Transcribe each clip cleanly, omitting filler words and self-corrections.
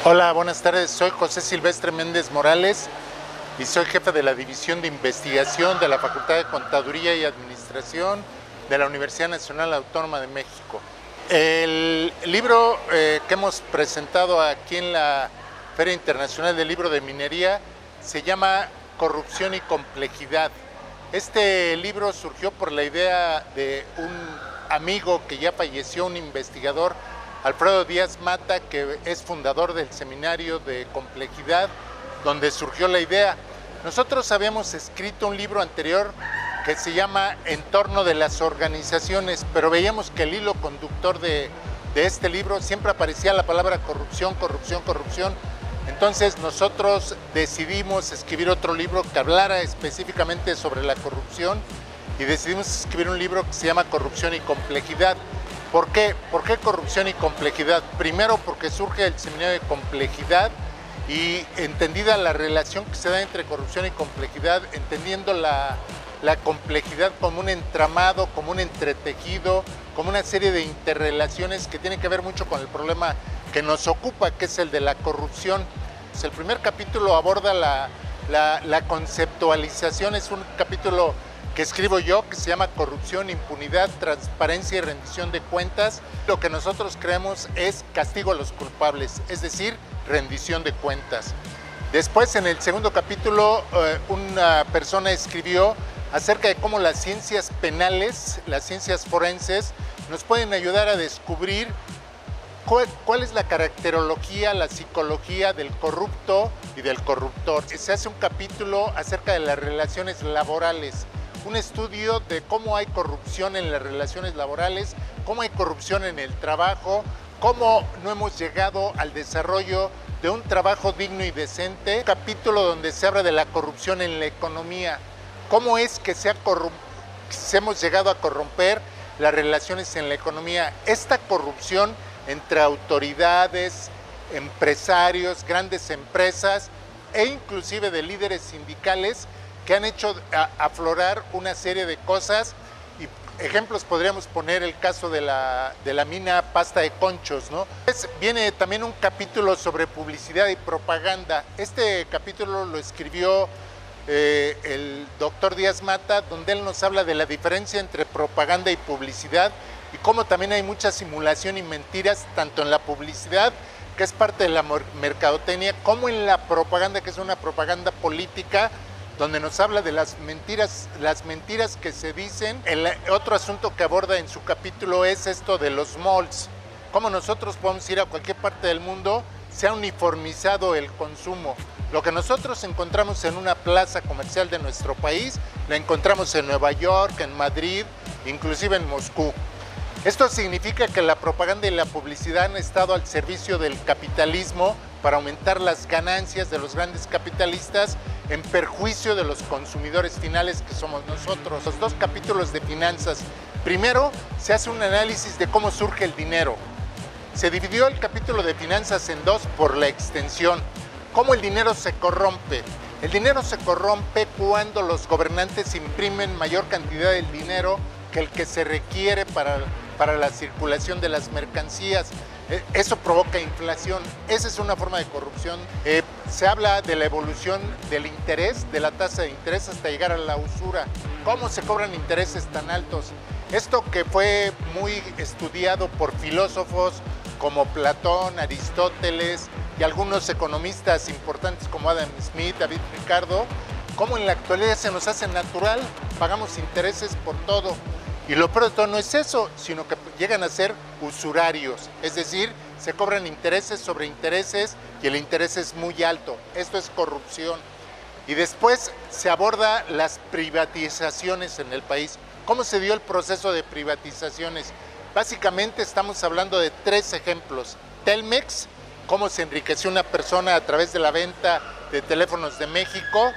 Hola, buenas tardes. Soy José Silvestre Méndez Morales y soy jefe de la División de Investigación de la Facultad de Contaduría y Administración de la Universidad Nacional Autónoma de México. El libro que hemos presentado aquí en la Feria Internacional del Libro de Minería se llama Corrupción y Complejidad. Este libro surgió por la idea de un amigo que ya falleció, un investigador, Alfredo Díaz Mata, que es fundador del Seminario de Complejidad, donde surgió la idea. Nosotros habíamos escrito un libro anterior que se llama Entorno de las organizaciones, pero veíamos que el hilo conductor de este libro siempre aparecía la palabra corrupción, corrupción, corrupción. Entonces nosotros decidimos escribir otro libro que hablara específicamente sobre la corrupción y decidimos escribir un libro que se llama Corrupción y Complejidad. ¿Por qué? ¿Por qué corrupción y complejidad? Primero porque surge el Seminario de Complejidad y entendida la relación que se da entre corrupción y complejidad, entendiendo la complejidad como un entramado, como un entretejido, como una serie de interrelaciones que tienen que ver mucho con el problema que nos ocupa, que es el de la corrupción. Pues el primer capítulo aborda la conceptualización, es un capítulo que escribo yo, que se llama Corrupción, Impunidad, Transparencia y Rendición de Cuentas. Lo que nosotros creemos es castigo a los culpables, es decir, rendición de cuentas. Después, en el segundo capítulo, una persona escribió acerca de cómo las ciencias penales, las ciencias forenses, nos pueden ayudar a descubrir cuál es la caracterología, la psicología del corrupto y del corruptor. Se hace un capítulo acerca de las relaciones laborales, un estudio de cómo hay corrupción en las relaciones laborales, cómo hay corrupción en el trabajo, cómo no hemos llegado al desarrollo de un trabajo digno y decente. Un capítulo donde se habla de la corrupción en la economía, cómo es que hemos llegado a corromper las relaciones en la economía. Esta corrupción entre autoridades, empresarios, grandes empresas e inclusive de líderes sindicales que han hecho aflorar una serie de cosas. Y ejemplos podríamos poner el caso de la mina Pasta de Conchos, ¿no? Viene también un capítulo sobre publicidad y propaganda. Este capítulo lo escribió el doctor Díaz Mata, donde él nos habla de la diferencia entre propaganda y publicidad y cómo también hay mucha simulación y mentiras tanto en la publicidad, que es parte de la mercadotecnia, como en la propaganda, que es una propaganda política, donde nos habla de las mentiras que se dicen. El otro asunto que aborda en su capítulo es esto de los malls, cómo nosotros podemos ir a cualquier parte del mundo, se ha uniformizado el consumo. Lo que nosotros encontramos en una plaza comercial de nuestro país, lo encontramos en Nueva York, en Madrid, inclusive en Moscú. Esto significa que la propaganda y la publicidad han estado al servicio del capitalismo para aumentar las ganancias de los grandes capitalistas en perjuicio de los consumidores finales que somos nosotros. Los dos capítulos de finanzas. Primero, se hace un análisis de cómo surge el dinero. Se dividió el capítulo de finanzas en dos por la extensión. ¿Cómo el dinero se corrompe? El dinero se corrompe cuando los gobernantes imprimen mayor cantidad del dinero que el que se requiere para la circulación de las mercancías. Eso provoca inflación. Esa es una forma de corrupción. Se habla de la evolución del interés, de la tasa de interés hasta llegar a la usura. ¿Cómo se cobran intereses tan altos? Esto que fue muy estudiado por filósofos como Platón, Aristóteles y algunos economistas importantes como Adam Smith, David Ricardo, cómo en la actualidad se nos hace natural, pagamos intereses por todo. Y lo peor de todo no es eso, sino que llegan a ser usurarios, es decir, se cobran intereses sobre intereses y el interés es muy alto. Esto es corrupción. Y después se aborda las privatizaciones en el país. ¿Cómo se dio el proceso de privatizaciones? Básicamente estamos hablando de tres ejemplos. Telmex, cómo se enriqueció una persona a través de la venta de teléfonos de México.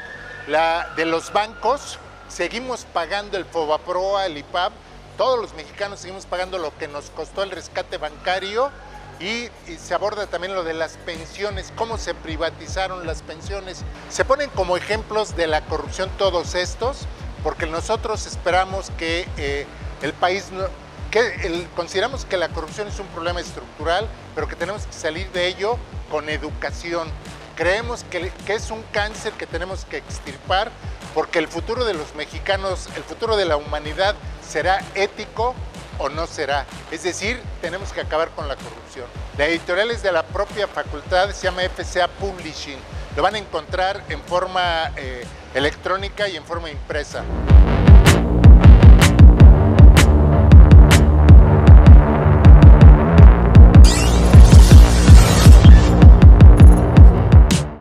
La de los bancos, seguimos pagando el Fobaproa, el IPAB, todos los mexicanos seguimos pagando lo que nos costó el rescate bancario. Y se aborda también lo de las pensiones, cómo se privatizaron las pensiones. Se ponen como ejemplos de la corrupción todos estos, porque nosotros esperamos que el país Consideramos que la corrupción es un problema estructural, pero que tenemos que salir de ello con educación. Creemos que es un cáncer que tenemos que extirpar, porque el futuro de los mexicanos, el futuro de la humanidad será ético o no será. Es decir, tenemos que acabar con la corrupción. La editorial es de la propia facultad, se llama FCA Publishing. Lo van a encontrar en forma electrónica y en forma impresa.